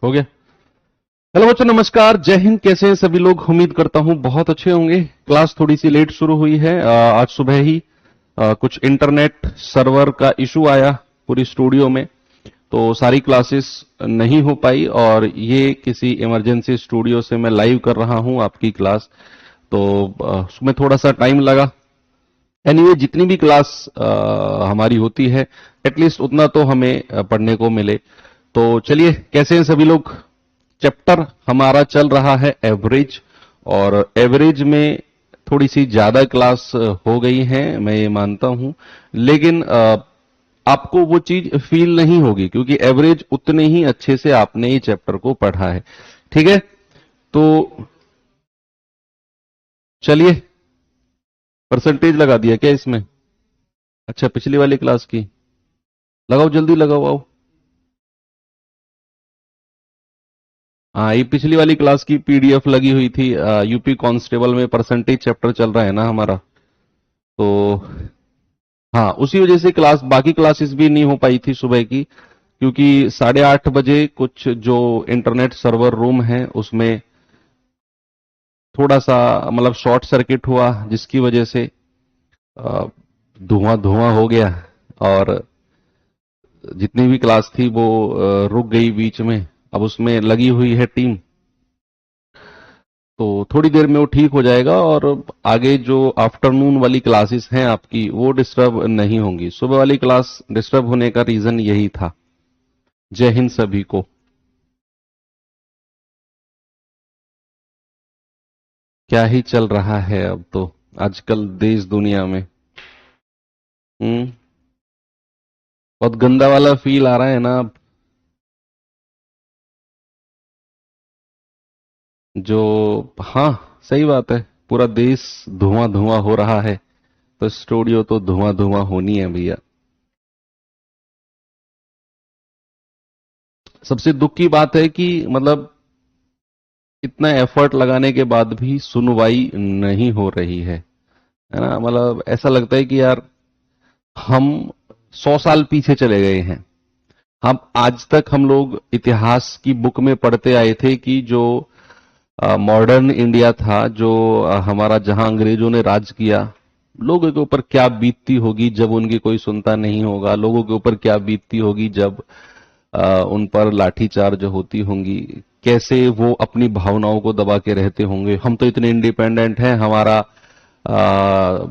हो गया। हेलो बच्चों, नमस्कार, जय हिंद। कैसे हैं सभी लोग? उम्मीद करता हूं बहुत अच्छे होंगे। क्लास थोड़ी सी लेट शुरू हुई है। आज सुबह ही कुछ इंटरनेट सर्वर का इशू आया पूरी स्टूडियो में, तो सारी क्लासेस नहीं हो पाई। और ये किसी इमरजेंसी स्टूडियो से मैं लाइव कर रहा हूं आपकी क्लास, तो उसमें थोड़ा सा टाइम लगा। एनीवे, जितनी भी क्लास हमारी होती है, एटलीस्ट उतना तो हमें पढ़ने को मिले। तो चलिए, कैसे हैं सभी लोग? चैप्टर हमारा चल रहा है एवरेज, और एवरेज में थोड़ी सी ज्यादा क्लास हो गई हैं, मैं ये मानता हूं। लेकिन आपको वो चीज फील नहीं होगी, क्योंकि एवरेज उतने ही अच्छे से आपने ये चैप्टर को पढ़ा है। ठीक है, तो चलिए, परसेंटेज लगा दिया क्या इसमें? अच्छा, पिछली वाली क्लास की लगाओ, जल्दी लगाओ, आओ। हाँ, ये पिछली वाली क्लास की पीडीएफ लगी हुई थी। यूपी कांस्टेबल में परसेंटेज चैप्टर चल रहा है ना हमारा, तो हाँ, उसी वजह से क्लास, बाकी क्लासेस भी नहीं हो पाई थी सुबह की, क्योंकि 8:30 बजे कुछ जो इंटरनेट सर्वर रूम है उसमें थोड़ा सा मतलब शॉर्ट सर्किट हुआ, जिसकी वजह से धुआं धुआं हो गया, और जितनी भी क्लास थी वो रुक गई बीच में। अब उसमें लगी हुई है टीम, तो थोड़ी देर में वो ठीक हो जाएगा, और आगे जो आफ्टरनून वाली क्लासेस हैं आपकी, वो डिस्टर्ब नहीं होंगी। सुबह वाली क्लास डिस्टर्ब होने का रीजन यही था। जय हिंद सभी को। क्या ही चल रहा है अब तो आजकल देश दुनिया में। हम्म। बहुत गंदा वाला फील आ रहा है ना अब, जो, हाँ, सही बात है। पूरा देश धुआं धुआं हो रहा है, तो स्टूडियो तो धुआं धुआं होनी है भैया। सबसे दुख की बात है कि मतलब इतना एफर्ट लगाने के बाद भी सुनवाई नहीं हो रही है ना। मतलब ऐसा लगता है कि यार, हम 100 साल पीछे चले गए हैं। हम आज तक, हम लोग इतिहास की बुक में पढ़ते आए थे कि जो मॉडर्न इंडिया था, जो हमारा, जहां अंग्रेजों ने राज किया, लोगों के ऊपर क्या बीतती होगी जब उनकी कोई सुनता नहीं होगा। लोगों के ऊपर क्या बीतती होगी जब उन पर लाठीचार्ज होती होंगी। कैसे वो अपनी भावनाओं को दबा के रहते होंगे। हम तो इतने इंडिपेंडेंट हैं, हमारा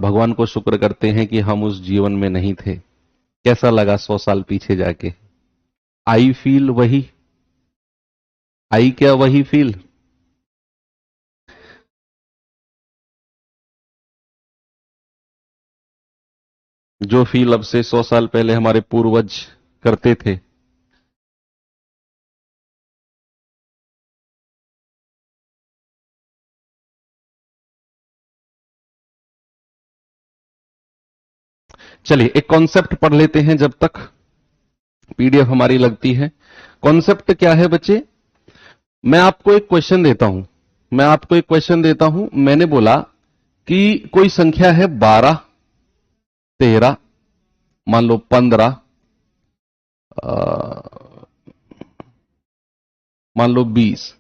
भगवान को शुक्र करते हैं कि हम उस जीवन में नहीं थे। कैसा लगा 100 साल पीछे जाके? आई फील वही, आई क्या वही फील, जो फील अब से 100 साल पहले हमारे पूर्वज करते थे। चलिए, एक कॉन्सेप्ट पढ़ लेते हैं जब तक पीडीएफ हमारी लगती है। कॉन्सेप्ट क्या है बच्चे? मैं आपको एक क्वेश्चन देता हूं, मैं आपको एक क्वेश्चन देता हूं। मैंने बोला कि कोई संख्या है 12, 13, मान लो 15, मान लो 20,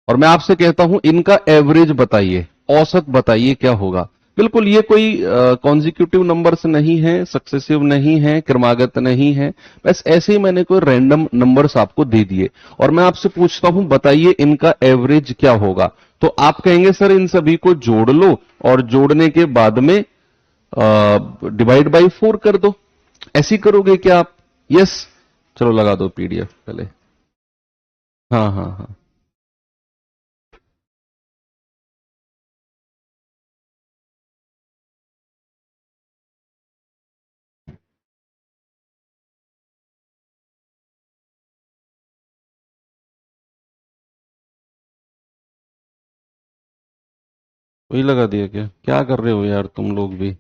और मैं आपसे कहता हूं इनका एवरेज बताइए, औसत बताइए क्या होगा। बिल्कुल, ये कोई कॉन्जिक्यूटिव नंबर्स नहीं है, सक्सेसिव नहीं है, क्रमागत नहीं है। बस ऐसे ही मैंने कोई रैंडम नंबर्स आपको दे दिए, और मैं आपसे पूछता हूं बताइए इनका एवरेज क्या होगा। तो आप कहेंगे सर इन सभी को जोड़ लो, और जोड़ने के बाद में डिवाइड बाई 4 कर दो। ऐसी करोगे क्या आप? यस। चलो लगा दो पीडीएफ पहले। हाँ हाँ हाँ, वही लगा दिया क्या? क्या कर रहे हो यार तुम लोग भी?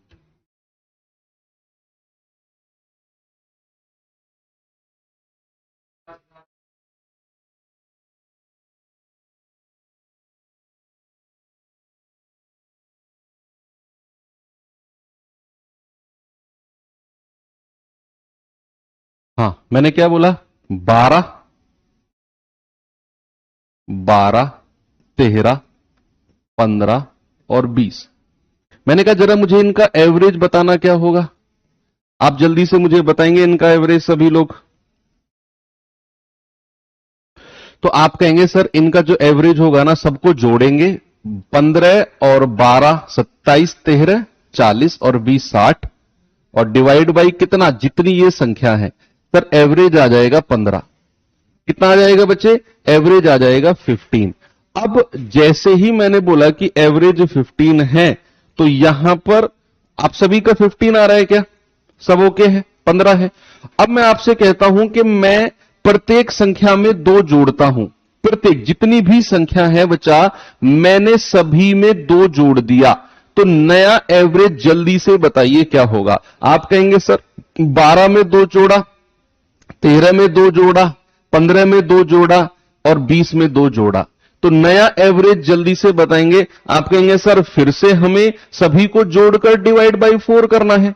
हाँ, मैंने क्या बोला? 12, 12, 13, 15 और 20। मैंने कहा जरा मुझे इनका एवरेज बताना क्या होगा। आप जल्दी से मुझे बताएंगे इनका एवरेज सभी लोग। तो आप कहेंगे सर इनका जो एवरेज होगा ना, सबको जोड़ेंगे, 15 और 12 27, 13 40 और 20 60, और डिवाइड बाई कितना, जितनी ये संख्या है, सर एवरेज आ जाएगा 15। कितना आ जाएगा बच्चे, एवरेज आ जाएगा 15। अब जैसे ही मैंने बोला कि एवरेज 15 है, तो यहां पर आप सभी का 15 आ रहा है क्या, सब ओके है, 15 है। अब मैं आपसे कहता हूं कि मैं प्रत्येक संख्या में 2 जोड़ता हूं, प्रत्येक जितनी भी संख्या है बच्चा, मैंने सभी में 2 जोड़ दिया, तो नया एवरेज जल्दी से बताइए क्या होगा। आप कहेंगे सर 12 में 2 जोड़ा, 13 में 2 जोड़ा, 15 में 2 जोड़ा और 20 में 2 जोड़ा, तो नया एवरेज जल्दी से बताएंगे। आप कहेंगे सर फिर से हमें सभी को जोड़कर डिवाइड बाई 4 करना है,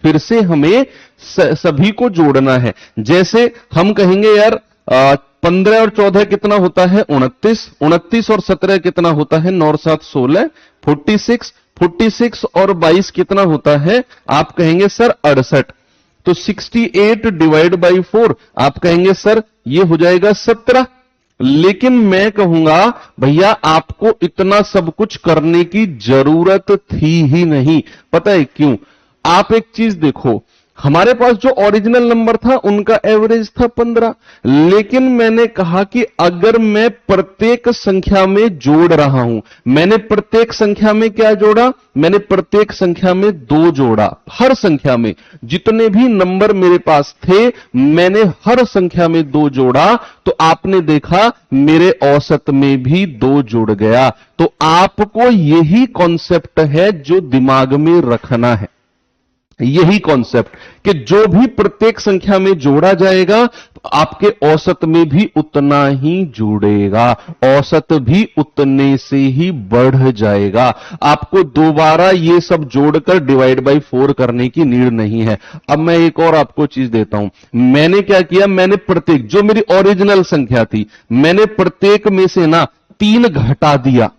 फिर से हमें सभी को जोड़ना है। जैसे हम कहेंगे यार 15 और 14 कितना होता है, 29, 29 और 17 कितना होता है, 9 और 7 16, 46, 46 और 22 कितना होता है, आप कहेंगे सर 68, तो 68 डिवाइड बाई 4, आप कहेंगे सर ये हो जाएगा 17। लेकिन मैं कहूंगा भैया आपको इतना सब कुछ करने की जरूरत थी ही नहीं। पता है क्यों, आप एक चीज देखो, हमारे पास जो ओरिजिनल नंबर था उनका एवरेज था 15, लेकिन मैंने कहा कि अगर मैं प्रत्येक संख्या में जोड़ रहा हूं, मैंने प्रत्येक संख्या में क्या जोड़ा, मैंने प्रत्येक संख्या में 2 जोड़ा, हर संख्या में जितने भी नंबर मेरे पास थे मैंने हर संख्या में 2 जोड़ा, तो आपने देखा मेरे औसत में भी 2 जुड़ गया। तो आपको यही कॉन्सेप्ट है जो दिमाग में रखना है, यही कॉन्सेप्ट कि जो भी प्रत्येक संख्या में जोड़ा जाएगा आपके औसत में भी उतना ही जुड़ेगा, औसत भी उतने से ही बढ़ जाएगा। आपको दोबारा ये सब जोड़कर डिवाइड बाई 4 करने की नीड नहीं है। अब मैं एक और आपको चीज देता हूं, मैंने क्या किया, मैंने प्रत्येक जो मेरी ओरिजिनल संख्या थी, मैंने प्रत्येक में से ना 3 घटा दिया,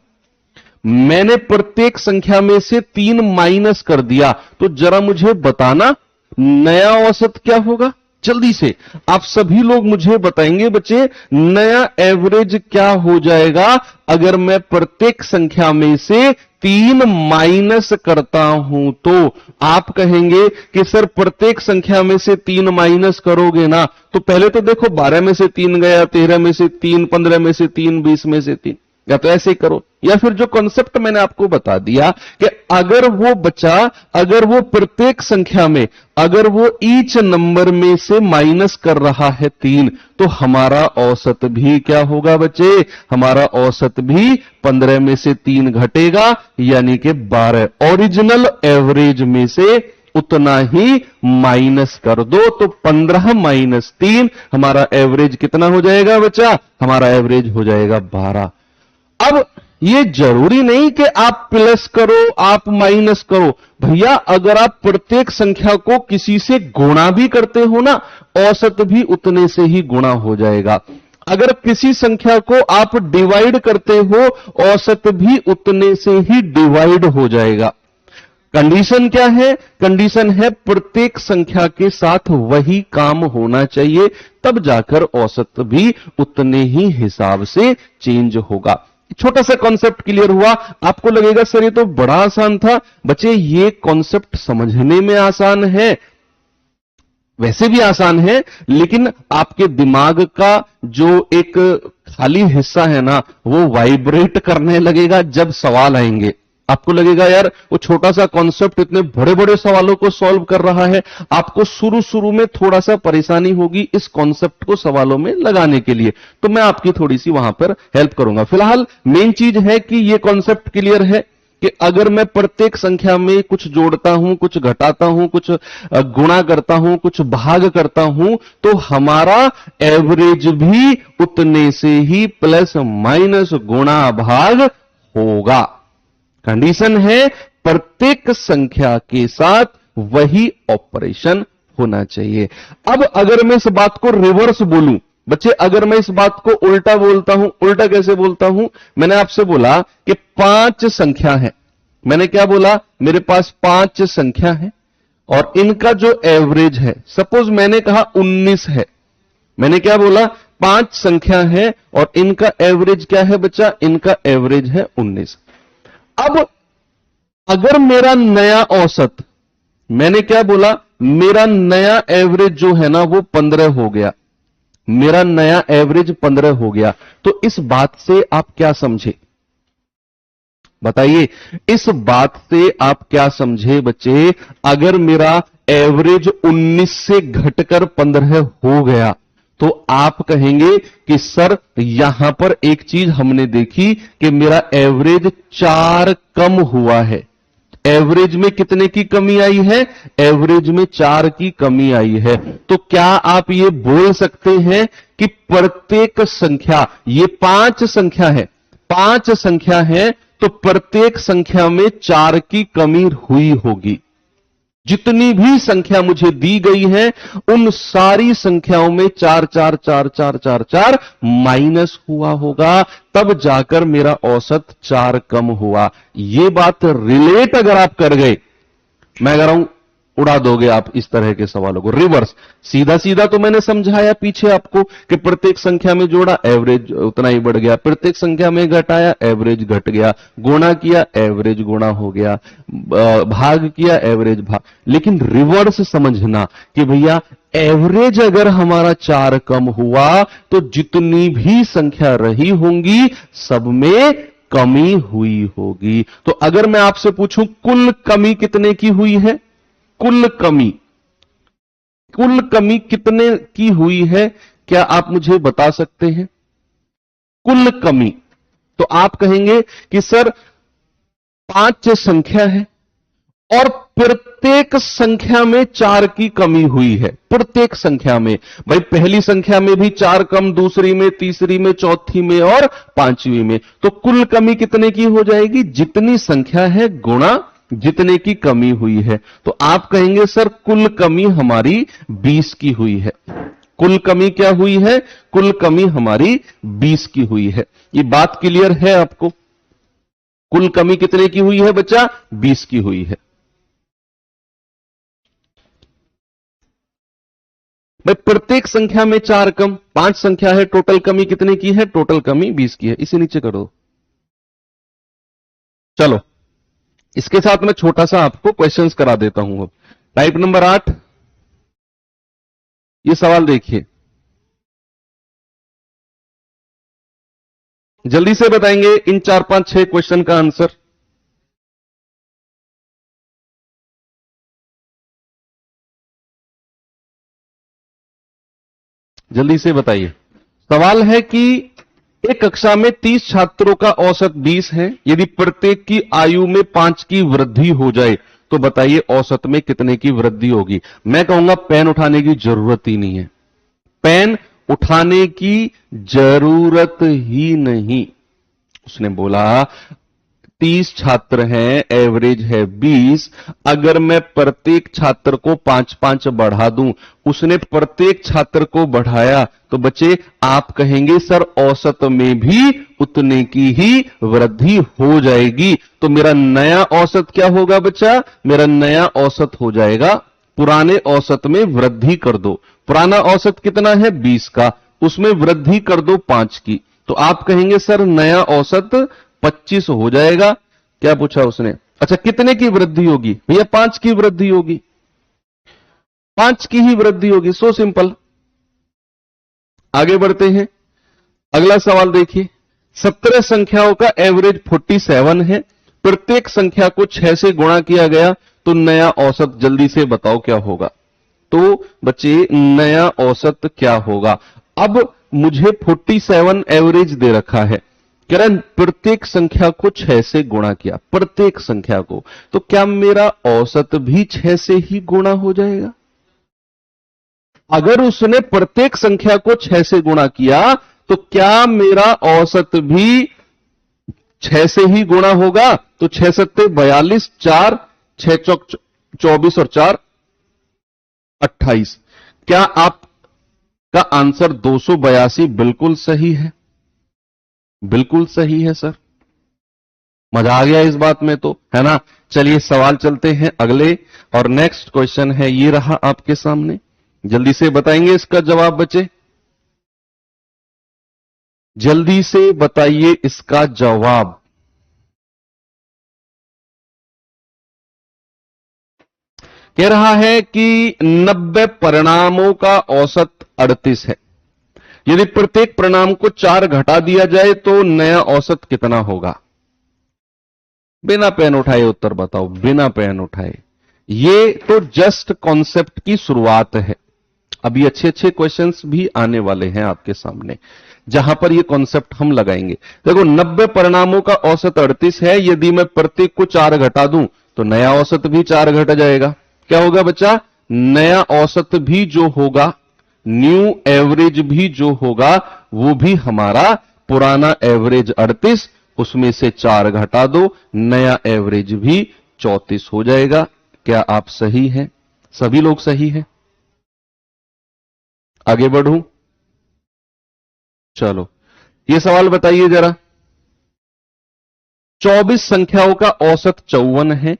मैंने प्रत्येक संख्या में से 3 माइनस कर दिया। तो जरा मुझे बताना नया औसत क्या होगा, जल्दी से आप सभी लोग मुझे बताएंगे बच्चे, नया एवरेज क्या हो जाएगा अगर मैं प्रत्येक संख्या में से 3 माइनस करता हूं। तो आप कहेंगे कि सर प्रत्येक संख्या में से 3 माइनस करोगे ना, तो पहले तो देखो 12 में से 3 गया, 13 में से 3, 15 में से 3, 20 में से 3, या तो ऐसे ही करो, या फिर जो कॉन्सेप्ट मैंने आपको बता दिया कि अगर वो बच्चा, अगर वो प्रत्येक संख्या में, अगर वो ईच नंबर में से माइनस कर रहा है 3, तो हमारा औसत भी क्या होगा बच्चे, हमारा औसत भी 15 में से 3 घटेगा, यानी कि 12, ओरिजिनल एवरेज में से उतना ही माइनस कर दो, तो 15 माइनस 3 हमारा एवरेज कितना हो जाएगा बच्चा, हमारा एवरेज हो जाएगा 12। अब ये जरूरी नहीं कि आप प्लस करो आप माइनस करो, भैया अगर आप प्रत्येक संख्या को किसी से गुणा भी करते हो ना, औसत भी उतने से ही गुणा हो जाएगा। अगर किसी संख्या को आप डिवाइड करते हो, औसत भी उतने से ही डिवाइड हो जाएगा। कंडीशन क्या है, कंडीशन है प्रत्येक संख्या के साथ वही काम होना चाहिए, तब जाकर औसत भी उतने ही हिसाब से चेंज होगा। छोटा सा कॉन्सेप्ट क्लियर हुआ। आपको लगेगा सर ये तो बड़ा आसान था। बच्चे ये कॉन्सेप्ट समझने में आसान है, वैसे भी आसान है, लेकिन आपके दिमाग का जो एक खाली हिस्सा है ना, वो वाइब्रेट करने लगेगा जब सवाल आएंगे। आपको लगेगा यार वो छोटा सा कॉन्सेप्ट इतने बड़े बड़े सवालों को सॉल्व कर रहा है। आपको शुरू शुरू में थोड़ा सा परेशानी होगी इस कॉन्सेप्ट को सवालों में लगाने के लिए, तो मैं आपकी थोड़ी सी वहां पर हेल्प करूंगा। फिलहाल मेन चीज है कि ये कॉन्सेप्ट क्लियर है कि अगर मैं प्रत्येक संख्या में कुछ जोड़ता हूं, कुछ घटाता हूं, कुछ गुणा करता हूं, कुछ भाग करता हूं, तो हमारा एवरेज भी उतने से ही प्लस माइनस गुणा भाग होगा। कंडीशन है प्रत्येक संख्या के साथ वही ऑपरेशन होना चाहिए। अब अगर मैं इस बात को रिवर्स बोलूं, बच्चे अगर मैं इस बात को उल्टा बोलता हूं, उल्टा कैसे बोलता हूं? मैंने आपसे बोला कि 5 संख्या है, मैंने क्या बोला? मेरे पास 5 संख्या है और इनका जो एवरेज है, सपोज मैंने कहा 19 है। मैंने क्या बोला? 5 संख्या है और इनका एवरेज क्या है बच्चा? इनका एवरेज है 19। अब अगर मेरा नया औसत, मैंने क्या बोला? मेरा नया एवरेज जो है ना वो 15 हो गया, मेरा नया एवरेज 15 हो गया, तो इस बात से आप क्या समझे? बताइए, इस बात से आप क्या समझे बच्चे? अगर मेरा एवरेज 19 से घटकर 15 हो गया तो आप कहेंगे कि सर यहां पर एक चीज हमने देखी कि मेरा एवरेज 4 कम हुआ है। एवरेज में कितने की कमी आई है? एवरेज में 4 की कमी आई है। तो क्या आप ये बोल सकते हैं कि प्रत्येक संख्या, ये 5 संख्या है, 5 संख्या है, तो प्रत्येक संख्या में 4 की कमी हुई होगी। जितनी भी संख्या मुझे दी गई है उन सारी संख्याओं में 4 4 4 4 4 4 माइनस हुआ होगा, तब जाकर मेरा औसत 4 कम हुआ। ये बात रिलेट अगर आप कर गए, मैं कह रहा हूं उड़ा दोगे आप इस तरह के सवालों को। रिवर्स, सीधा सीधा तो मैंने समझाया पीछे आपको कि प्रत्येक संख्या में जोड़ा एवरेज उतना ही बढ़ गया, प्रत्येक संख्या में घटाया एवरेज घट गया, गुणा किया एवरेज गुणा हो गया, भाग किया एवरेज भाग। लेकिन रिवर्स समझना कि भैया एवरेज अगर हमारा 4 कम हुआ तो जितनी भी संख्या रही होंगी सब में कमी हुई होगी। तो अगर मैं आपसे पूछूं कुल कमी कितने की हुई है? कुल कमी, कुल कमी कितने की हुई है? क्या आप मुझे बता सकते हैं? कुल कमी, तो आप कहेंगे कि सर 5 संख्या है और प्रत्येक संख्या में 4 की कमी हुई है। प्रत्येक संख्या में, भाई पहली संख्या में भी 4 कम, दूसरी में, तीसरी में, चौथी में और पांचवी में, तो कुल कमी कितने की हो जाएगी? जितनी संख्या है गुणा जितने की कमी हुई है। तो आप कहेंगे सर कुल कमी हमारी 20 की हुई है। कुल कमी क्या हुई है? कुल कमी हमारी 20 की हुई है। ये बात क्लियर है आपको? कुल कमी कितने की हुई है बच्चा? 20 की हुई है। भाई प्रत्येक संख्या में 4 कम, 5 संख्या है, टोटल कमी कितने की है? टोटल कमी 20 की है। इसे नीचे कर दो। चलो इसके साथ मैं छोटा सा आपको क्वेश्चंस करा देता हूं। अब टाइप नंबर 8, ये सवाल देखिए, जल्दी से बताएंगे इन 4 5 6 क्वेश्चन का आंसर। जल्दी से बताइए। सवाल है कि एक कक्षा में 30 छात्रों का औसत 20 है, यदि प्रत्येक की आयु में 5 की वृद्धि हो जाए तो बताइए औसत में कितने की वृद्धि होगी? मैं कहूंगा पेन उठाने की जरूरत ही नहीं है, पेन उठाने की जरूरत ही नहीं। उसने बोला 30 छात्र हैं, एवरेज है 20, अगर मैं प्रत्येक छात्र को 5-5 बढ़ा दूं, उसने प्रत्येक छात्र को बढ़ाया, तो बच्चे आप कहेंगे सर औसत में भी उतने की ही वृद्धि हो जाएगी। तो मेरा नया औसत क्या होगा बच्चा? मेरा नया औसत हो जाएगा, पुराने औसत में वृद्धि कर दो। पुराना औसत कितना है? 20 का, उसमें वृद्धि कर दो 5 की, तो आप कहेंगे सर नया औसत 25 हो जाएगा। क्या पूछा उसने? अच्छा कितने की वृद्धि होगी? भैया 5 की वृद्धि होगी, 5 की ही वृद्धि होगी। So simple. आगे बढ़ते हैं, अगला सवाल देखिए। 17 संख्याओं का एवरेज 47 है, प्रत्येक संख्या को 6 से गुणा किया गया तो नया औसत जल्दी से बताओ क्या होगा? तो बच्चे नया औसत क्या होगा? अब मुझे 47 एवरेज दे रखा है, कह रहा है प्रत्येक संख्या को 6 से गुणा किया, प्रत्येक संख्या को, तो क्या मेरा औसत भी 6 से ही गुणा हो जाएगा? अगर उसने प्रत्येक संख्या को 6 से गुणा किया तो क्या मेरा औसत भी 6 से ही गुणा होगा? तो 6 सत्ते 42, 4 6 चौक 24 और 4 28। क्या आप का आंसर 282 बिल्कुल सही है, बिल्कुल सही है सर। मजा आ गया इस बात में तो, है ना। चलिए सवाल चलते हैं अगले, और नेक्स्ट क्वेश्चन है ये रहा आपके सामने। जल्दी से बताएंगे इसका जवाब बच्चे, जल्दी से बताइए इसका जवाब। कह रहा है कि 90 परिणामों का औसत 38 है। यदि प्रत्येक परिणाम को 4 घटा दिया जाए तो नया औसत कितना होगा? बिना पेन उठाए उत्तर बताओ, बिना पेन उठाए। ये तो जस्ट कॉन्सेप्ट की शुरुआत है, अभी अच्छे अच्छे क्वेश्चंस भी आने वाले हैं आपके सामने, जहां पर ये कॉन्सेप्ट हम लगाएंगे। देखो 90 परिणामों का औसत 38 है, यदि मैं प्रत्येक को 4 घटा दूं तो नया औसत भी 4 घट जाएगा। क्या होगा बच्चा? नया औसत भी जो होगा, न्यू एवरेज भी जो होगा, वो भी हमारा पुराना एवरेज 38, उसमें से 4 घटा दो, नया एवरेज भी 34 हो जाएगा। क्या आप सही हैं? सभी लोग सही हैं? आगे बढ़ूं? चलो ये सवाल बताइए जरा। 24 संख्याओं का औसत 54 है,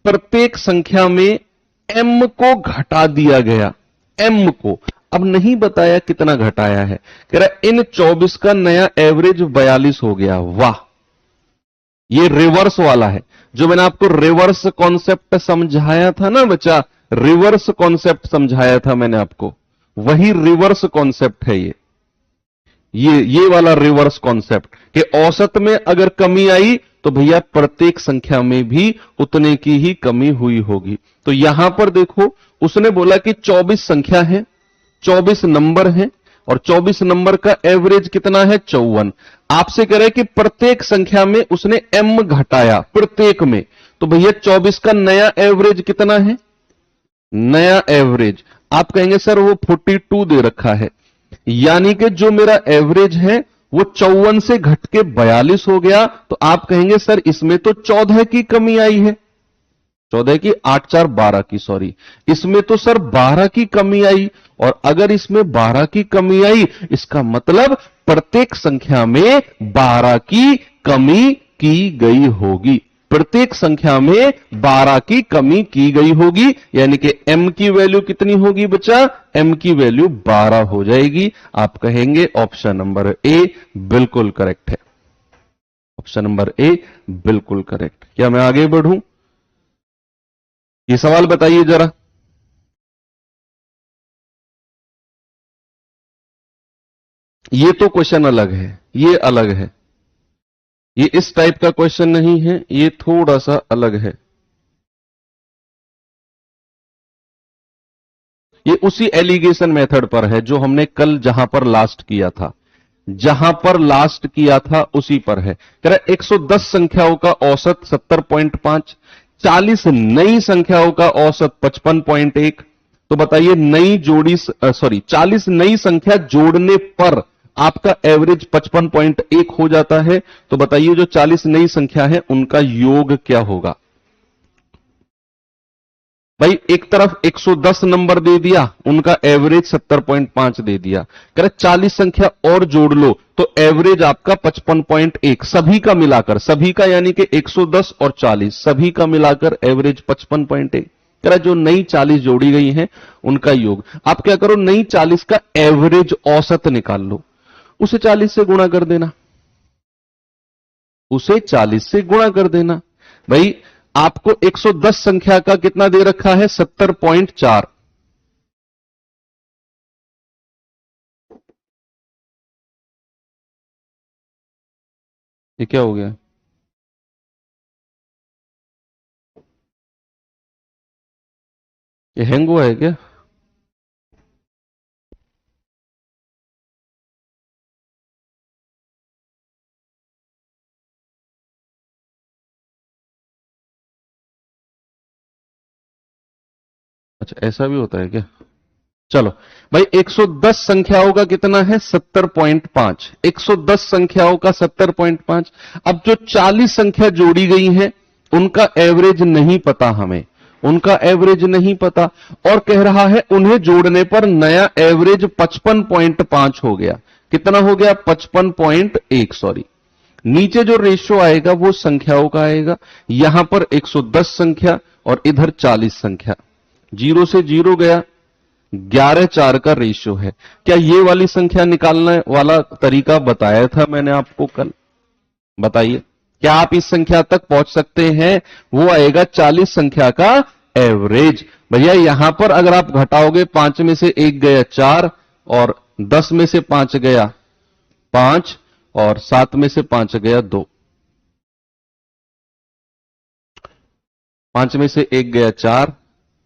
प्रत्येक संख्या में m को घटा दिया गया, m को अब नहीं बताया कितना घटाया है। कह रहा इन 24 का नया एवरेज 42 हो गया। वाह, ये रिवर्स वाला है, जो मैंने आपको रिवर्स कॉन्सेप्ट समझाया था ना बच्चा, रिवर्स कॉन्सेप्ट समझाया था मैंने आपको, वही रिवर्स कॉन्सेप्ट है ये वाला रिवर्स कॉन्सेप्ट कि औसत में अगर कमी आई तो भैया प्रत्येक संख्या में भी उतने की ही कमी हुई होगी। तो यहां पर देखो, उसने बोला कि 24 संख्या है, 24 नंबर है, और 24 नंबर का एवरेज कितना है? 54। आपसे कह रहे कि प्रत्येक संख्या में उसने m घटाया, प्रत्येक में, तो भैया 24 का नया एवरेज कितना है? नया एवरेज आप कहेंगे सर वो 42 दे रखा है, यानी कि जो मेरा एवरेज है वो 54 से घट के 42 हो गया। तो आप कहेंगे सर इसमें तो 14 की कमी आई है, 14 की 8 4 12 की, सॉरी, इसमें तो सर 12 की कमी आई। और अगर इसमें 12 की कमी आई, इसका मतलब प्रत्येक संख्या में 12 की कमी की गई होगी, प्रत्येक संख्या में 12 की कमी की गई होगी, यानी कि m की वैल्यू कितनी होगी बच्चा? m की वैल्यू 12 हो जाएगी। आप कहेंगे ऑप्शन नंबर ए बिल्कुल करेक्ट है, ऑप्शन नंबर ए बिल्कुल करेक्ट। क्या मैं आगे बढ़ूं? ये सवाल बताइए जरा। ये तो क्वेश्चन अलग है, ये अलग है, ये इस टाइप का क्वेश्चन नहीं है, ये थोड़ा सा अलग है। ये उसी एलिगेशन मेथड पर है जो हमने कल जहां पर लास्ट किया था, जहां पर लास्ट किया था उसी पर है। कह रहा 110 संख्याओं का औसत 70.5, 40 नई संख्याओं का औसत 55.1। तो बताइए नई जोड़ी, सॉरी 40 नई संख्या जोड़ने पर आपका एवरेज 55.1 हो जाता है। तो बताइए जो 40 नई संख्या है उनका योग क्या होगा? भाई एक तरफ 110 नंबर दे दिया, उनका एवरेज 70.5 दे दिया, कह रहे 40 संख्या और जोड़ लो तो एवरेज आपका 55.1, सभी का मिलाकर, सभी का यानी कि 110 और 40 सभी का मिलाकर एवरेज 55.1। कह रहा जो नई 40 जोड़ी गई हैं उनका योग। आप क्या करो, नई 40 का एवरेज औसत निकाल लो, उसे 40 से गुणा कर देना, उसे 40 से गुणा कर देना। भाई आपको 110 संख्या का कितना दे रखा है? 70.4। ये क्या हो गया? ये हैंग हुआ है क्या? अच्छा ऐसा भी होता है क्या? चलो भाई 110 संख्याओं का कितना है? 70.5। 110 संख्याओं का 70.5। अब जो 40 संख्या जोड़ी गई हैं उनका एवरेज नहीं पता हमें, उनका एवरेज नहीं पता, और कह रहा है उन्हें जोड़ने पर नया एवरेज 55.5 हो गया। कितना हो गया? 55.1। सॉरी, नीचे जो रेशियो आएगा वो संख्याओं का आएगा। यहां पर 110 संख्या और इधर 40 संख्या, 0 से 0 गया, 11:4 का रेशियो है। क्या ये वाली संख्या निकालने वाला तरीका बताया था मैंने आपको कल? बताइए, क्या आप इस संख्या तक पहुंच सकते हैं? वो आएगा 40 संख्या का एवरेज। भैया यहां पर अगर आप घटाओगे, 5 में से 1 गया 4, और 10 में से 5 गया 5, और 7 में से 5 गया 2, 5 में से 1 गया 4,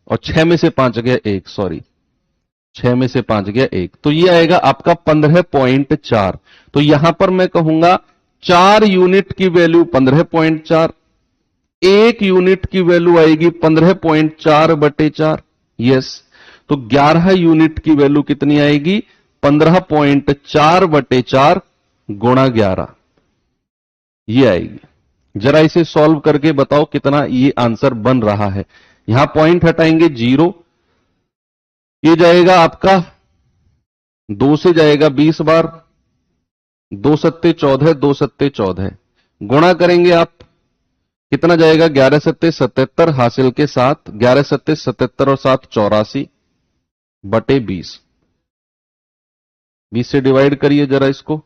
और 6 में से 5 गया 1, सॉरी 6 में से 5 गया 1, तो ये आएगा आपका 15.4। तो यहां पर मैं कहूंगा 4 यूनिट की वैल्यू 15.4, 1 यूनिट की वैल्यू आएगी 15.4/4। यस, तो 11 यूनिट की वैल्यू कितनी आएगी? 15.4/4 गुणा 11, ये आएगी। जरा इसे सॉल्व करके बताओ कितना ये आंसर बन रहा है। यहां पॉइंट हटाएंगे 0, ये जाएगा आपका 2 से जाएगा 20 बार, 2 सत्ते 14, 2 सत्ते 14, गुणा करेंगे आप, कितना जाएगा? 11 सत्ते 77 हासिल के 7, 11 सत्ते 77 और 7 84/20। 20 से डिवाइड करिए जरा इसको,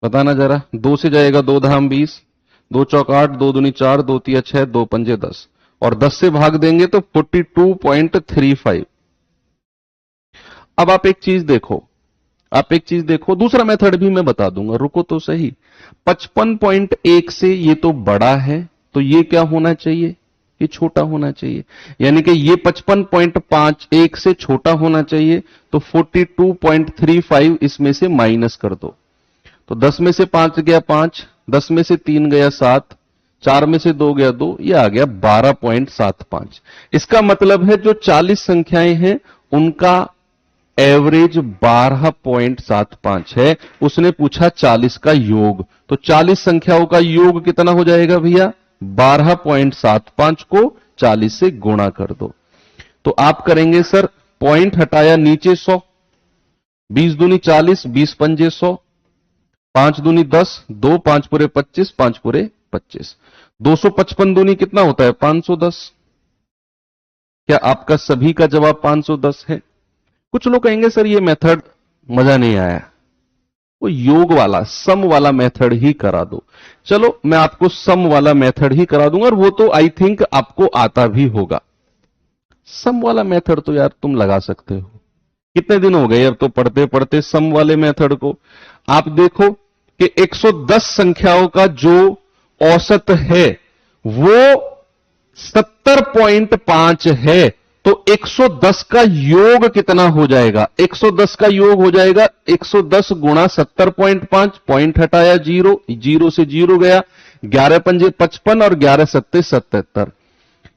बताना जरा। 2 से जाएगा 2 धाम 20, 2 चौक 8, 2 दूनी 4, 2 तिया 6, 2 पंजे 10, और 10 से भाग देंगे तो 42.35। अब आप एक चीज देखो, दूसरा मेथड भी मैं बता दूंगा, रुको तो सही। 55.1 से ये तो बड़ा है, तो ये क्या होना चाहिए? ये छोटा होना चाहिए, यानी कि ये 55.51 से छोटा होना चाहिए, तो 42.35 इसमें से माइनस कर दो। तो 10 में से 5 गया 5, 10 में से 3 गया 7, 4 में से 2 गया 2, ये आ गया 12.75। इसका मतलब है जो 40 संख्याएं हैं उनका एवरेज 12.75 है। उसने पूछा 40 का योग, तो 40 संख्याओं का योग कितना हो जाएगा भैया? 12.75 को 40 से गुणा कर दो। तो आप करेंगे सर, पॉइंट हटाया नीचे 100, 20 दूनी 40, 20 पंजे 100, 5 दूनी 10, 2 5 पूरे 25, 5 पूरे 25, 255 दूनी कितना होता है? 510। क्या आपका सभी का जवाब 510 है? कुछ लोग कहेंगे सर ये मेथड मजा नहीं आया, वो योग वाला सम वाला मेथड ही करा दो। चलो मैं आपको सम वाला मेथड ही करा दूंगा, और वो तो आई थिंक आपको आता भी होगा। सम वाला मेथड तो यार तुम लगा सकते हो। कितने दिन हो गए यार तो पढ़ते पढ़ते सम वाले मेथड को। आप देखो कि 110 संख्याओं का जो औसत है वो 70.5 है, तो 110 का योग कितना हो जाएगा? 110 का योग हो जाएगा 110 गुणा 70.5, पॉइंट हटाया 0, 0 से 0 गया, 11 पंजे 55 और 11 सत्ते 77,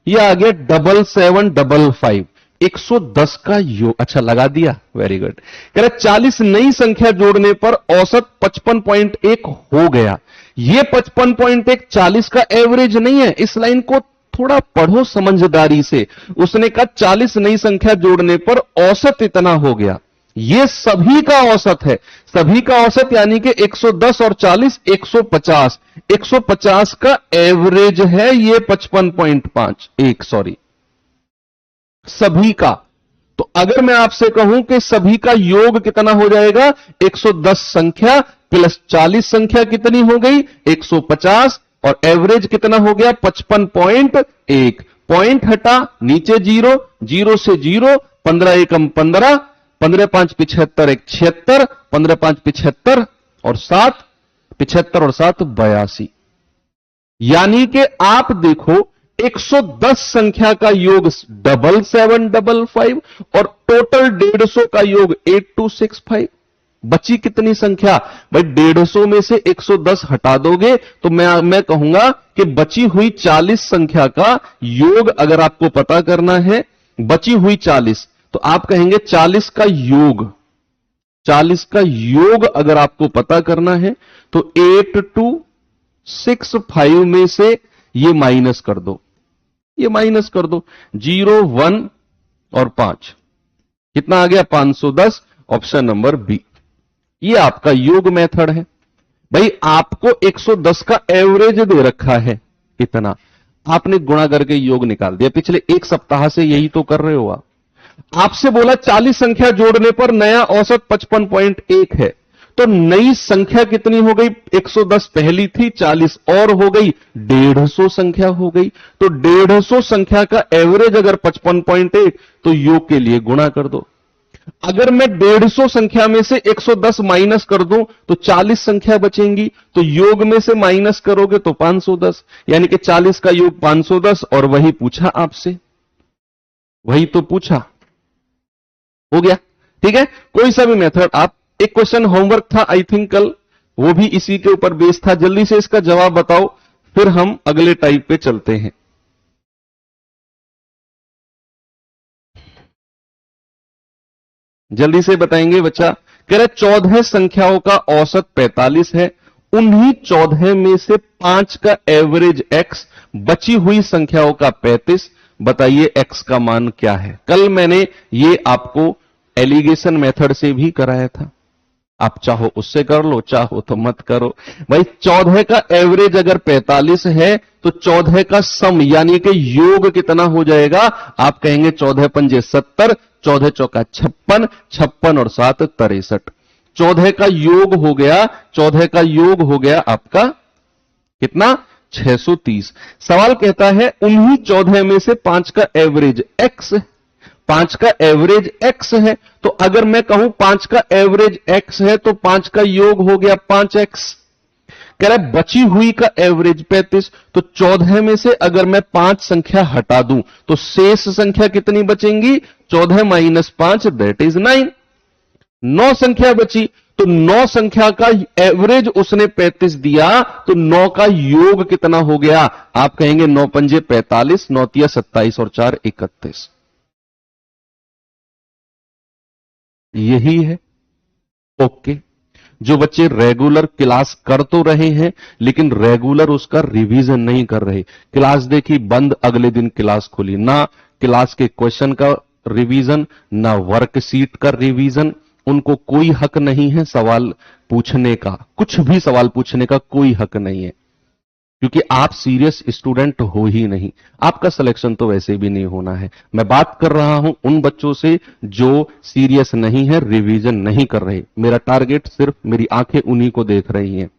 यह आ गया 7755। 110 का योग, अच्छा लगा दिया, वेरी गुड। कह रहे 40 नई संख्या जोड़ने पर औसत 55.1 हो गया। ये 55.1 40 का एवरेज नहीं है, इस लाइन को थोड़ा पढ़ो समझदारी से। उसने कहा 40 नई संख्या जोड़ने पर औसत इतना हो गया, ये सभी का औसत है। सभी का औसत यानी कि 110 और 40 150, 150 का एवरेज है ये 55.1, सॉरी सभी का। तो अगर मैं आपसे कहूं कि सभी का योग कितना हो जाएगा, 110 संख्या प्लस 40 संख्या कितनी हो गई? 150, और एवरेज कितना हो गया? 55.1। पॉइंट हटा, नीचे 0, 0 से 0, 15 एकम 15, 15 5 75, 1 76, 15 5 75 और 7 75 और 7 82। यानी कि आप देखो 110 संख्या का योग 7755 और टोटल 150 का योग 8265। बची कितनी संख्या भाई? 150 में से 110 हटा दोगे तो मैं कहूंगा कि बची हुई 40 संख्या का योग अगर आपको पता करना है, बची हुई 40, तो आप कहेंगे 40 का योग 40 का योग अगर आपको पता करना है तो 8 2 6 5 में से ये माइनस कर दो, ये माइनस कर दो, 0 1 और 5 कितना आ गया 510, ऑप्शन नंबर बी। ये आपका योग मेथड है। भाई आपको 110 का एवरेज दे रखा है, इतना आपने गुणा करके योग निकाल दिया। पिछले एक सप्ताह से यही तो कर रहे हो आप। आपसे बोला 40 संख्या जोड़ने पर नया औसत 55.1 है, तो नई संख्या कितनी हो गई? 110 पहली थी, 40 और हो गई, 150 संख्या हो गई। तो 150 संख्या का एवरेज अगर 55.1, तो योग के लिए गुणा कर दो। अगर मैं 150 संख्या में से 110 माइनस कर दूं तो 40 संख्या बचेंगी, तो योग में से माइनस करोगे तो 510, यानी कि 40 का योग 510, और वही पूछा आपसे, वही तो पूछा, हो गया। ठीक है, कोई सा भी मेथड आप, एक क्वेश्चन होमवर्क था आई थिंक कल, वो भी इसी के ऊपर बेस था, जल्दी से इसका जवाब बताओ, फिर हम अगले टाइप पे चलते हैं। जल्दी से बताएंगे बच्चा। कह रहे 14 संख्याओं का औसत 45 है, उन्हीं 14 में से 5 का एवरेज x, बची हुई संख्याओं का 35, बताइए x का मान क्या है। कल मैंने ये आपको एलिगेशन मेथड से भी कराया था, आप चाहो उससे कर लो, चाहो तो मत करो। भाई 14 का एवरेज अगर 45 है तो 14 का सम यानी कि योग कितना हो जाएगा? आप कहेंगे 14 पंजे 70, 14 चौका 56, 56 और 7 63, 14 का योग हो गया, 14 का योग हो गया आपका कितना? 630। सवाल कहता है उन्हीं 14 में से 5 का एवरेज x, 5 का एवरेज x है, तो अगर मैं कहूं 5 का एवरेज x है तो 5 का योग हो गया 5x। कह रहा है बची हुई का एवरेज 35, तो 14 में से अगर मैं 5 संख्या हटा दूं तो शेष संख्या कितनी बचेंगी? 14 माइनस 5 दैट इज 9। 9 संख्या बची, तो 9 संख्या का एवरेज उसने 35 दिया, तो 9 का योग कितना हो गया? आप कहेंगे 9 पंजे 45, 9 तिया 27 और 4 31। यही है। ओके, जो बच्चे रेगुलर क्लास कर तो रहे हैं लेकिन रेगुलर उसका रिवीजन नहीं कर रहे, क्लास देखी बंद, अगले दिन क्लास खुली, ना क्लास के क्वेश्चन का रिवीजन, ना वर्कशीट का रिवीजन, उनको कोई हक नहीं है सवाल पूछने का, कुछ भी सवाल पूछने का कोई हक नहीं है, क्योंकि आप सीरियस स्टूडेंट हो ही नहीं, आपका सिलेक्शन तो वैसे भी नहीं होना है। मैं बात कर रहा हूं उन बच्चों से जो सीरियस नहीं है, रिवीजन नहीं कर रहे। मेरा टारगेट सिर्फ, मेरी आंखें उन्हीं को देख रही हैं।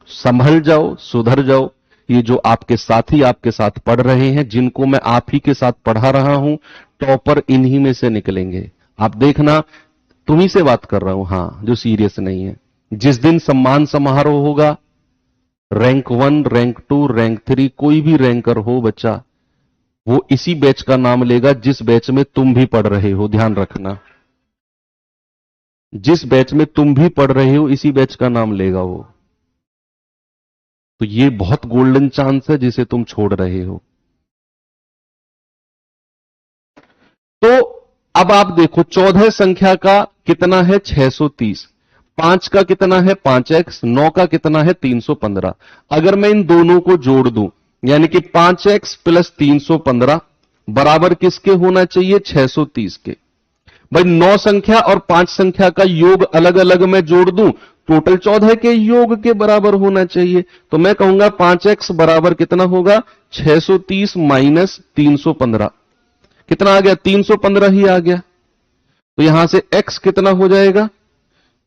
संभल जाओ, सुधर जाओ। ये जो आपके साथी आपके साथ पढ़ रहे हैं, जिनको मैं आप ही के साथ पढ़ा रहा हूं, टॉपर इन्हीं में से निकलेंगे। आप देखना, तुम्ही से बात कर रहा हूं, हां, जो सीरियस नहीं है। जिस दिन सम्मान समारोह होगा, रैंक 1, रैंक 2, रैंक 3, कोई भी रैंकर हो बच्चा, वो इसी बैच का नाम लेगा जिस बैच में तुम भी पढ़ रहे हो। ध्यान रखना, जिस बैच में तुम भी पढ़ रहे हो इसी बैच का नाम लेगा वो। तो ये बहुत गोल्डन चांस है जिसे तुम छोड़ रहे हो। तो अब आप देखो 14 संख्या का कितना है? 630। 5 का कितना है? 5x। 9 का कितना है? 315। अगर मैं इन दोनों को जोड़ दूं, यानी कि 5x प्लस 315 बराबर किसके होना चाहिए? 630 के। भाई 9 संख्या और 5 संख्या का योग अलग अलग मैं जोड़ दूं, टोटल 14 के योग के बराबर होना चाहिए। तो मैं कहूंगा 5x बराबर कितना होगा? 630 माइनस 315। कितना आ गया? 315 ही आ गया। तो यहां से x कितना हो जाएगा?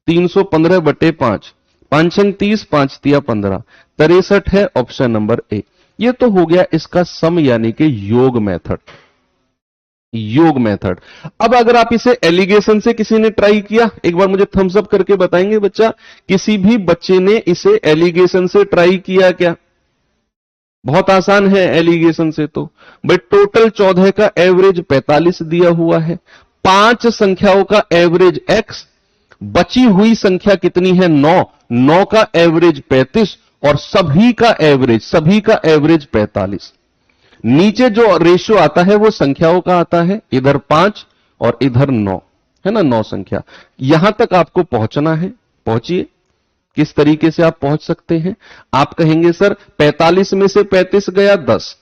315 बटे 5, 5 30, 5 तिया 15, 63 है ऑप्शन नंबर ए। ये तो हो गया इसका सम यानी कि योग मेथड। योग मेथड। अब अगर आप इसे एलिगेशन से किसी ने ट्राई किया, एक बार मुझे थम्स अप करके बताएंगे बच्चा, किसी भी बच्चे ने इसे एलिगेशन से ट्राई किया क्या? बहुत आसान है एलिगेशन से तो। बट टोटल 14 का एवरेज 45 दिया हुआ है, 5 संख्याओं का एवरेज x, बची हुई संख्या कितनी है? 9, 9 का एवरेज 35 और सभी का एवरेज 45। नीचे जो रेशियो आता है वो संख्याओं का आता है, इधर 5 और इधर 9 है ना, 9 संख्या। यहां तक आपको पहुंचना है, पहुंचिए। किस तरीके से आप पहुंच सकते हैं? आप कहेंगे सर 45 में से 35 गया 10,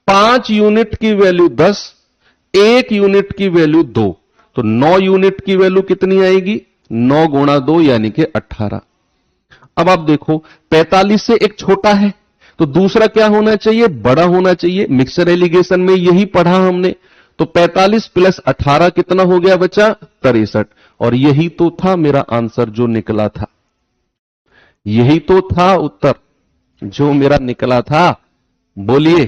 5 यूनिट की वैल्यू 10, 1 यूनिट की वैल्यू 2, तो 9 यूनिट की वैल्यू कितनी आएगी? 9 गुणा 2 यानी कि 18। अब आप देखो 45 से एक छोटा है, तो दूसरा क्या होना चाहिए? बड़ा होना चाहिए। मिक्सर एलिगेशन में यही पढ़ा हमने। तो 45 प्लस 18 कितना हो गया बच्चा? 63। और यही तो था मेरा आंसर जो निकला था, यही तो था उत्तर जो मेरा निकला था। बोलिए,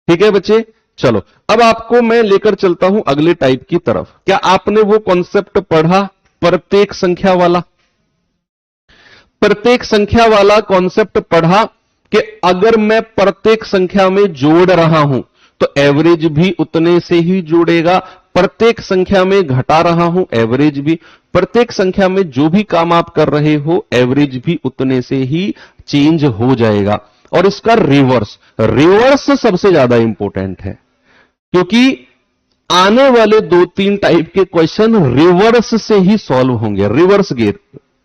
ठीक है बच्चे? चलो अब आपको मैं लेकर चलता हूं अगले टाइप की तरफ। क्या आपने वो कॉन्सेप्ट पढ़ा प्रत्येक संख्या वाला? प्रत्येक संख्या वाला कॉन्सेप्ट पढ़ा कि अगर मैं प्रत्येक संख्या में जोड़ रहा हूं तो एवरेज भी उतने से ही जोड़ेगा, प्रत्येक संख्या में घटा रहा हूं एवरेज भी, प्रत्येक संख्या में जो भी काम आप कर रहे हो एवरेज भी उतने से ही चेंज हो जाएगा। और इसका रिवर्स, रिवर्स सबसे ज्यादा इंपॉर्टेंट है, क्योंकि आने वाले 2-3 टाइप के क्वेश्चन रिवर्स से ही सॉल्व होंगे। रिवर्स गियर,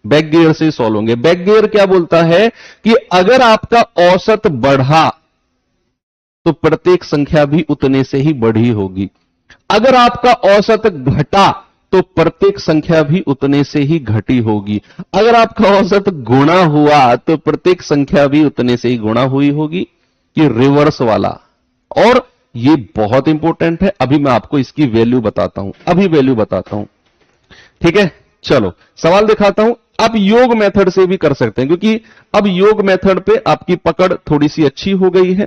बैक गियर से सॉल्व होंगे। बैक गियर क्या बोलता है कि अगर आपका औसत बढ़ा तो प्रत्येक संख्या भी उतने से ही बढ़ी होगी, अगर आपका औसत घटा तो प्रत्येक संख्या भी उतने से ही घटी होगी, अगर आपका औसत गुणा हुआ तो प्रत्येक संख्या भी उतने से ही गुणा हुई होगी। ये रिवर्स वाला, और ये बहुत इंपॉर्टेंट है। अभी मैं आपको इसकी वैल्यू बताता हूं, अभी वैल्यू बताता हूं, ठीक है? चलो सवाल दिखाता हूं। आप योग मेथड से भी कर सकते हैं, क्योंकि अब योग मेथड पे आपकी पकड़ थोड़ी सी अच्छी हो गई है,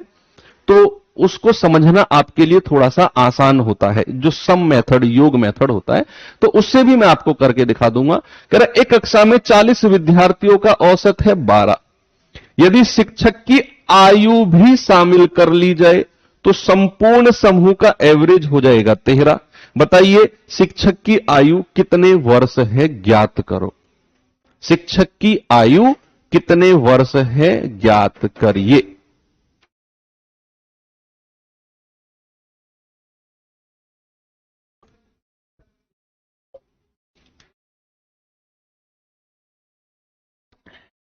तो उसको समझना आपके लिए थोड़ा सा आसान होता है। जो सम मेथड, योग मेथड होता है, तो उससे भी मैं आपको करके दिखा दूंगा। कह रहा एक कक्षा में 40 विद्यार्थियों का औसत है 12, यदि शिक्षक की आयु भी शामिल कर ली जाए तो संपूर्ण समूह का एवरेज हो जाएगा 13। बताइए शिक्षक की आयु कितने वर्ष है, ज्ञात करो। शिक्षक की आयु कितने वर्ष है, ज्ञात करिए।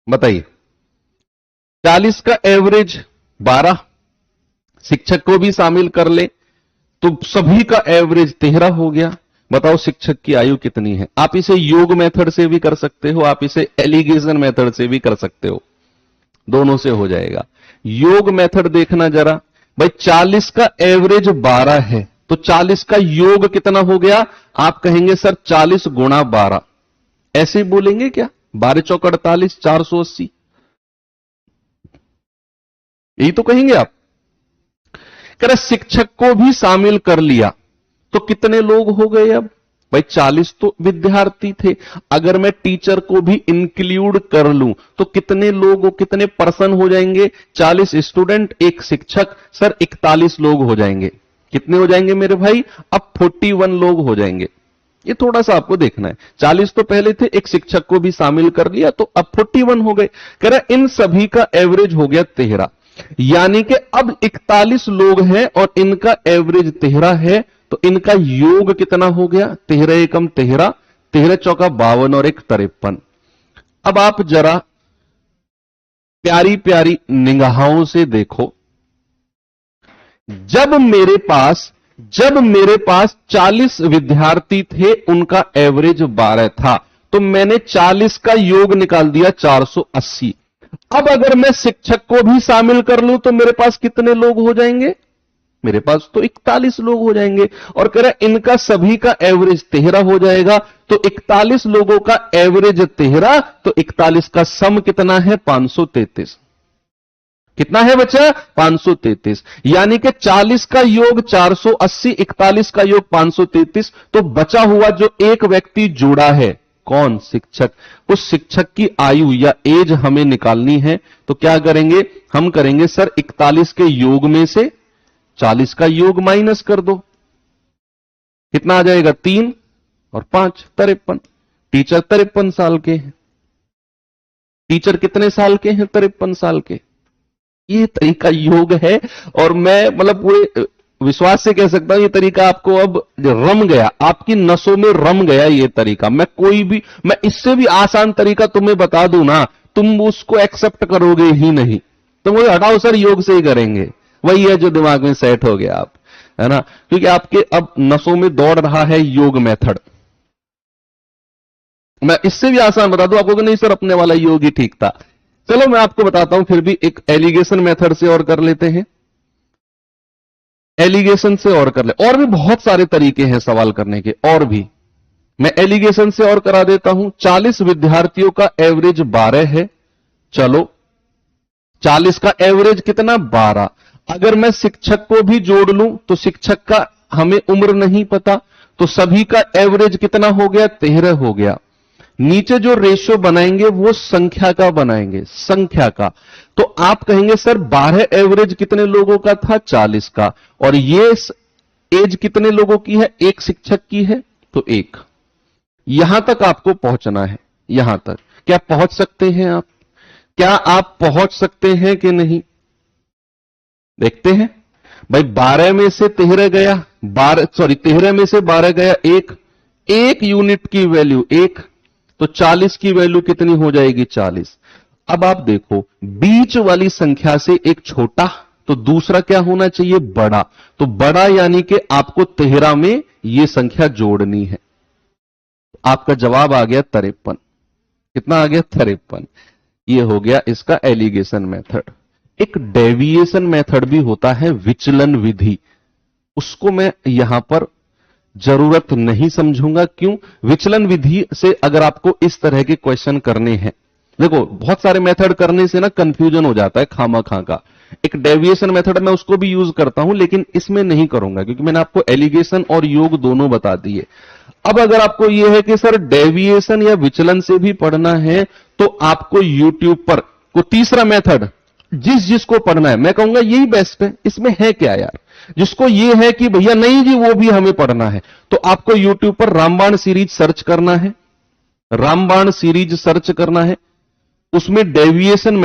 बताइए, 40 का एवरेज 12, शिक्षक को भी शामिल कर ले तो सभी का एवरेज 13 हो गया। बताओ शिक्षक की आयु कितनी है? आप इसे योग मेथड से भी कर सकते हो, आप इसे एलिगेशन मेथड से भी कर सकते हो, दोनों से हो जाएगा। योग मेथड देखना जरा भाई, 40 का एवरेज 12 है तो 40 का योग कितना हो गया? आप कहेंगे सर 40 गुणा 12, ऐसे ही बोलेंगे क्या? 12 चौक 48, 480, यही तो कहेंगे आप। कह रहे शिक्षक को भी शामिल कर लिया तो कितने लोग हो गए? अब भाई 40 तो विद्यार्थी थे, अगर मैं टीचर को भी इंक्लूड कर लूं तो कितने लोग, कितने पर्सन हो जाएंगे? 40 स्टूडेंट, एक शिक्षक, सर 41 लोग हो जाएंगे। कितने हो जाएंगे मेरे भाई? अब 41 लोग हो जाएंगे। ये थोड़ा सा आपको देखना है। 40 तो पहले थे, एक शिक्षक को भी शामिल कर लिया तो अब 41 हो गए। कह रहा इन सभी का एवरेज हो गया 13, यानी कि अब 41 लोग हैं और इनका एवरेज 13 है, तो इनका योग कितना हो गया? 13 एकम 13, 13 चौका 52 और 1 53। अब आप जरा प्यारी प्यारी निगाहों से देखो, जब मेरे पास 40 विद्यार्थी थे, उनका एवरेज 12 था, तो मैंने 40 का योग निकाल दिया 480। अब अगर मैं शिक्षक को भी शामिल कर लूं तो मेरे पास कितने लोग हो जाएंगे? मेरे पास तो 41 लोग हो जाएंगे। और कह रहा इनका सभी का एवरेज 13 हो जाएगा, तो 41 लोगों का एवरेज 13, तो 41 का सम कितना है? 533। कितना है बच्चा? 533। यानी कि 40 का योग 480, 41 का योग 533, तो बचा हुआ जो एक व्यक्ति जुड़ा है, कौन? शिक्षक। उस शिक्षक की आयु या एज हमें निकालनी है, तो क्या करेंगे? हम करेंगे सर 41 के योग में से 40 का योग माइनस कर दो, कितना आ जाएगा? 3 और 5 53। टीचर 53 साल के हैं। टीचर कितने साल के हैं? 53 साल के। ये तरीका योग है। और मैं मतलब पूरे विश्वास से कह सकता हूं ये तरीका आपको अब रम गया, आपकी नसों में रम गया ये तरीका। मैं इससे भी आसान तरीका तुम्हें बता दूं ना, तुम उसको एक्सेप्ट करोगे ही नहीं। तो मुझे हटाओ सर, योग से ही करेंगे, वही है जो दिमाग में सेट हो गया आप, है ना, क्योंकि आपके अब नसों में दौड़ रहा है योग मेथड। मैं इससे भी आसान बता दूं आपको कि नहीं सर अपने वाला योग ही ठीक था। चलो मैं आपको बताता हूं, फिर भी एक एलिगेशन मेथड से और कर लेते हैं, एलिगेशन से और कर ले। और भी बहुत सारे तरीके हैं सवाल करने के, और भी मैं एलिगेशन से और करा देता हूं। 40 विद्यार्थियों का एवरेज 12 है। चलो 40 का एवरेज कितना, 12। अगर मैं शिक्षक को भी जोड़ लूं तो शिक्षक का हमें उम्र नहीं पता, तो सभी का एवरेज कितना हो गया, 13 हो गया। नीचे जो रेशियो बनाएंगे वो संख्या का बनाएंगे, संख्या का। तो आप कहेंगे सर 12 एवरेज कितने लोगों का था, 40 का, और ये एज कितने लोगों की है, एक शिक्षक की है, तो एक। यहां तक आपको पहुंचना है, यहां तक। क्या पहुंच सकते हैं आप, क्या आप पहुंच सकते हैं कि नहीं, देखते हैं। भाई 12 में से 13 गया, 13 में से 12 गया, एक यूनिट की वैल्यू एक, तो 40 की वैल्यू कितनी हो जाएगी, 40। अब आप देखो बीच वाली संख्या से एक छोटा, तो दूसरा क्या होना चाहिए, बड़ा। तो बड़ा यानी कि आपको 13 में यह संख्या जोड़नी है। आपका जवाब आ गया 53। कितना आ गया, 53। यह हो गया इसका एलिगेशन मेथड। एक डेविएशन मेथड भी होता है, विचलन विधि, उसको मैं यहां पर जरूरत नहीं समझूंगा। क्यों, विचलन विधि से अगर आपको इस तरह के क्वेश्चन करने हैं, देखो बहुत सारे मेथड करने से ना कंफ्यूजन हो जाता है खामा खा का। एक डेविएशन मेथड मैं उसको भी यूज करता हूं, लेकिन इसमें नहीं करूंगा क्योंकि मैंने आपको एलिगेशन और योग दोनों बता दिए। अब अगर आपको यह है कि सर डेविएशन या विचलन से भी पढ़ना है, तो आपको यूट्यूब पर को तीसरा मेथड जिसको पढ़ना है, मैं कहूंगा यही बेस्ट है। इसमें है क्या यार, जिसको ये है कि भैया नहीं जी वो भी हमें पढ़ना है, तो आपको यूट्यूब पर रामबाण सीरीज सर्च करना है, रामबाण सीरीज सर्च करना है। उसमें डेविएशन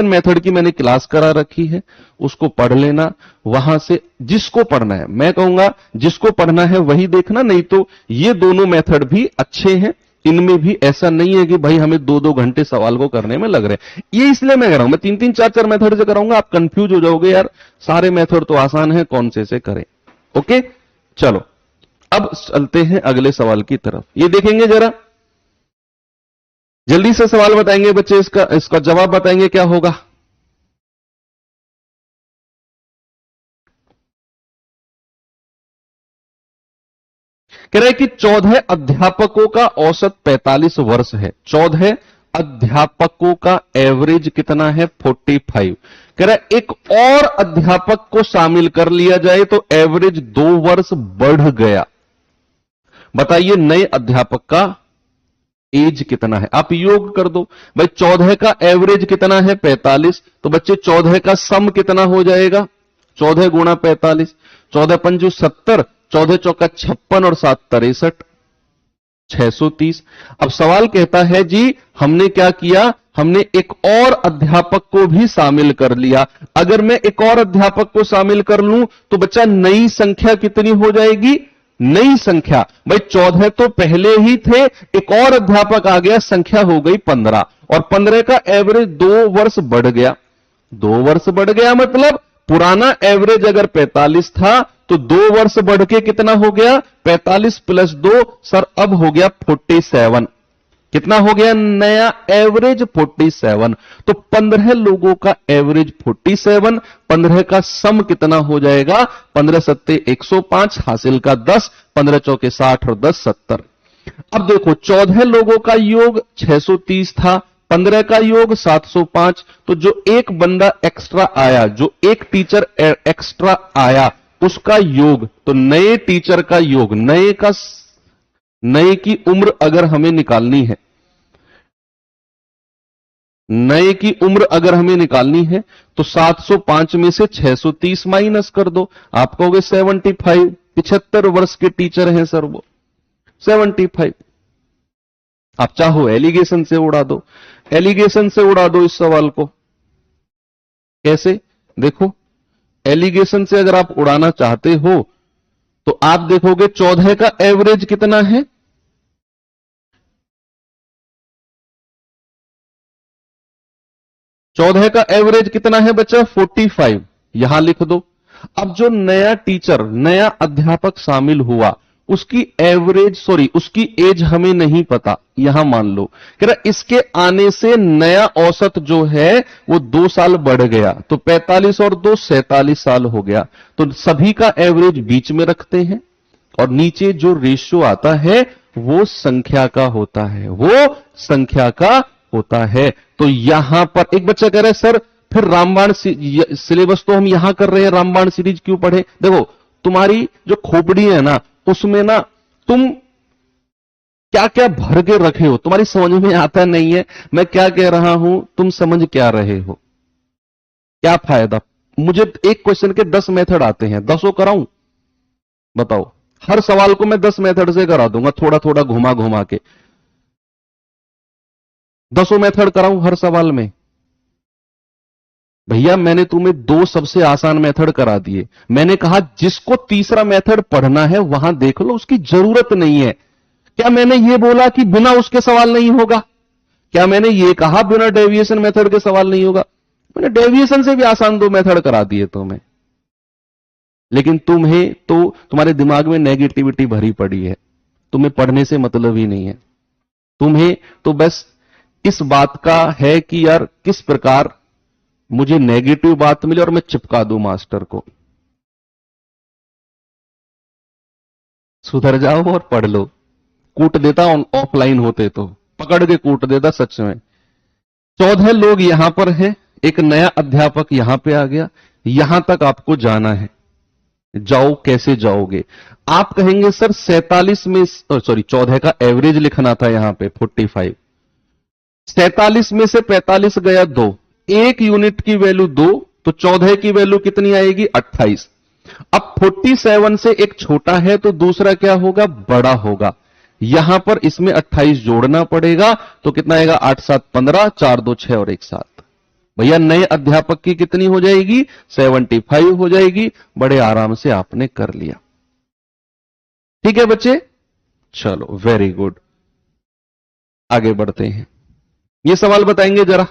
मेथड की मैंने क्लास करा रखी है, उसको पढ़ लेना। वहां से जिसको पढ़ना है, मैं कहूंगा जिसको पढ़ना है वही देखना, नहीं तो ये दोनों मेथड भी अच्छे हैं। इनमें भी ऐसा नहीं है कि भाई हमें 2-2 घंटे सवाल को करने में लग रहे हैं। ये इसलिए मैं कह रहा हूं, मैं 3-3 4-4 मेथड से कराऊंगा, आप कंफ्यूज हो जाओगे यार, सारे मेथड तो आसान है, कौन से करें। ओके चलो अब चलते हैं अगले सवाल की तरफ। ये देखेंगे जरा, जल्दी से सवाल बताएंगे बच्चे, इसका जवाब बताएंगे क्या होगा। कह रहे कि 14 अध्यापकों का औसत 45 वर्ष है, 14 अध्यापकों का एवरेज कितना है, 45। कह रहा है एक और अध्यापक को शामिल कर लिया जाए तो एवरेज 2 वर्ष बढ़ गया। बताइए नए अध्यापक का एज कितना है, आप योग कर दो। भाई 14 का एवरेज कितना है, 45, तो बच्चे 14 का सम कितना हो जाएगा, 14 गुणा 45, 14 पंजू 70, 14 चौका 56 और 7 63, 630। अब सवाल कहता है जी हमने क्या किया, हमने एक और अध्यापक को भी शामिल कर लिया। अगर मैं एक और अध्यापक को शामिल कर लूं तो बच्चा नई संख्या कितनी हो जाएगी, नई संख्या, भाई 14 तो पहले ही थे, एक और अध्यापक आ गया, संख्या हो गई 15, और 15 का एवरेज 2 वर्ष बढ़ गया। 2 वर्ष बढ़ गया मतलब पुराना एवरेज अगर 45 था तो 2 वर्ष बढ़ के कितना हो गया, 45 प्लस 2 सर अब हो गया 47। कितना हो गया नया एवरेज, 47। तो 15 लोगों का एवरेज 47, 15 का सम कितना हो जाएगा, 15 सत्ते 105, हासिल का 10, 15 चौके 60 और 10 70। अब देखो 14 लोगों का योग 630 था, 15 का योग 705, तो जो एक बंदा एक्स्ट्रा आया, जो एक टीचर एक्स्ट्रा आया उसका योग, तो नए टीचर का योग, नए की उम्र अगर हमें निकालनी है, नए की उम्र अगर हमें निकालनी है तो 705 में से 630 माइनस कर दो, आप कहोगे 75, 75 वर्ष के टीचर हैं सर वो, 75। आप चाहो एलिगेशन से उड़ा दो, एलिगेशन से उड़ा दो इस सवाल को। कैसे, देखो एलिगेशन से अगर आप उड़ाना चाहते हो तो आप देखोगे 14 का एवरेज कितना है, 14 का एवरेज कितना है बच्चा 45, यहां लिख दो। अब जो नया टीचर, नया अध्यापक शामिल हुआ, उसकी एवरेज उसकी एज हमें नहीं पता, यहां मान लो कह रहा इसके आने से नया औसत जो है वो 2 साल बढ़ गया, तो 45 और 2 47 साल हो गया। तो सभी का एवरेज बीच में रखते हैं और नीचे जो रेशियो आता है वो संख्या का होता है, वो संख्या का होता है। तो यहां पर एक बच्चा कह रहा है सर फिर रामबाण सिलेबस तो हम यहां कर रहे हैं, रामबाण सीरीज क्यों पढ़े? देखो तुम्हारी जो खोपड़ी है ना, उसमें ना तुम क्या क्या भर के रखे हो, तुम्हारी समझ में आता नहीं है मैं क्या कह रहा हूं, तुम समझ क्या रहे हो, क्या फायदा? मुझे एक क्वेश्चन के 10 मेथड आते हैं, 10 कराऊं? बताओ, हर सवाल को मैं 10 मेथड से करा दूंगा, थोड़ा थोड़ा घुमा घुमा के 10 मेथड कराऊं हर सवाल में? भैया मैंने तुम्हें 2 सबसे आसान मेथड करा दिए, मैंने कहा जिसको तीसरा मेथड पढ़ना है वहां देख लो, उसकी जरूरत नहीं है। क्या मैंने ये बोला कि बिना उसके सवाल नहीं होगा? क्या मैंने ये कहा बिना डेविएशन मेथड के सवाल नहीं होगा? मैंने डेविएशन से भी आसान 2 मेथड करा दिए तुम्हें, लेकिन तुम्हें तो तुम्हारे दिमाग में नेगेटिविटी भरी पड़ी है, तुम्हें पढ़ने से मतलब ही नहीं है। तुम्हें तो बस इस बात का है कि यार किस प्रकार मुझे नेगेटिव बात मिले और मैं चिपका दूं मास्टर को। सुधर जाओ और पढ़ लो। कूट देता ऑफलाइन होते तो, पकड़ के कूट देता सच में। 14 लोग यहां पर हैं, एक नया अध्यापक यहां पे आ गया, यहां तक आपको जाना है, जाओ कैसे जाओगे? आप कहेंगे सर 47 में 14 का एवरेज लिखना था यहां पे 45, 47 में से 45 गया 2, एक यूनिट की वैल्यू 2, तो 14 की वैल्यू कितनी आएगी 28। अब 47 से एक छोटा है तो दूसरा क्या होगा, बड़ा होगा, यहां पर इसमें 28 जोड़ना पड़ेगा, तो कितना आएगा 8 7 15, 4 2 6 और 1 7। भैया नए अध्यापक की कितनी हो जाएगी 75 हो जाएगी, बड़े आराम से आपने कर लिया। ठीक है बच्चे, चलो वेरी गुड, आगे बढ़ते हैं। ये सवाल बताएंगे जरा।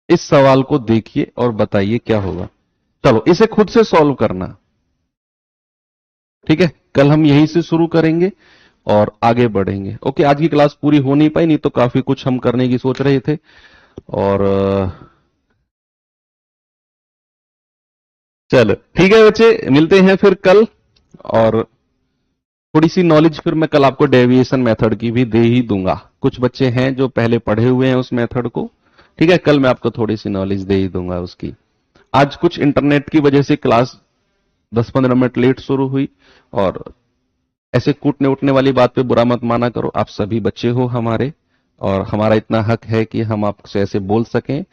इस सवाल को देखिए और बताइए क्या होगा। चलो इसे खुद से सॉल्व करना, ठीक है? कल हम यहीं से शुरू करेंगे और आगे बढ़ेंगे। ओके, आज की क्लास पूरी हो नहीं पाई, नहीं तो काफी कुछ हम करने की सोच रहे थे। और चलो ठीक है बच्चे, मिलते हैं फिर कल, और थोड़ी सी नॉलेज फिर मैं कल आपको डेविएशन मेथड की भी दे ही दूंगा। कुछ बच्चे हैं जो पहले पढ़े हुए हैं उस मेथड को, ठीक है? कल मैं आपको थोड़ी सी नॉलेज दे ही दूंगा उसकी। आज कुछ इंटरनेट की वजह से क्लास 10-15 मिनट लेट शुरू हुई, और ऐसे कूटने उठने वाली बात पे बुरा मत माना करो, आप सभी बच्चे हो हमारे, और हमारा इतना हक है कि हम आपसे ऐसे बोल सकें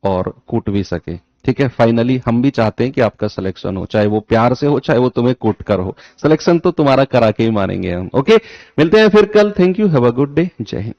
और कूट भी सकें, ठीक है? फाइनली हम भी चाहते हैं कि आपका सिलेक्शन हो, चाहे वो प्यार से हो, चाहे वो तुम्हें कूट कर हो, सिलेक्शन तो तुम्हारा करा के ही मानेंगे हम। ओके, मिलते हैं फिर कल। Thank you, have a good day, जय हिंद।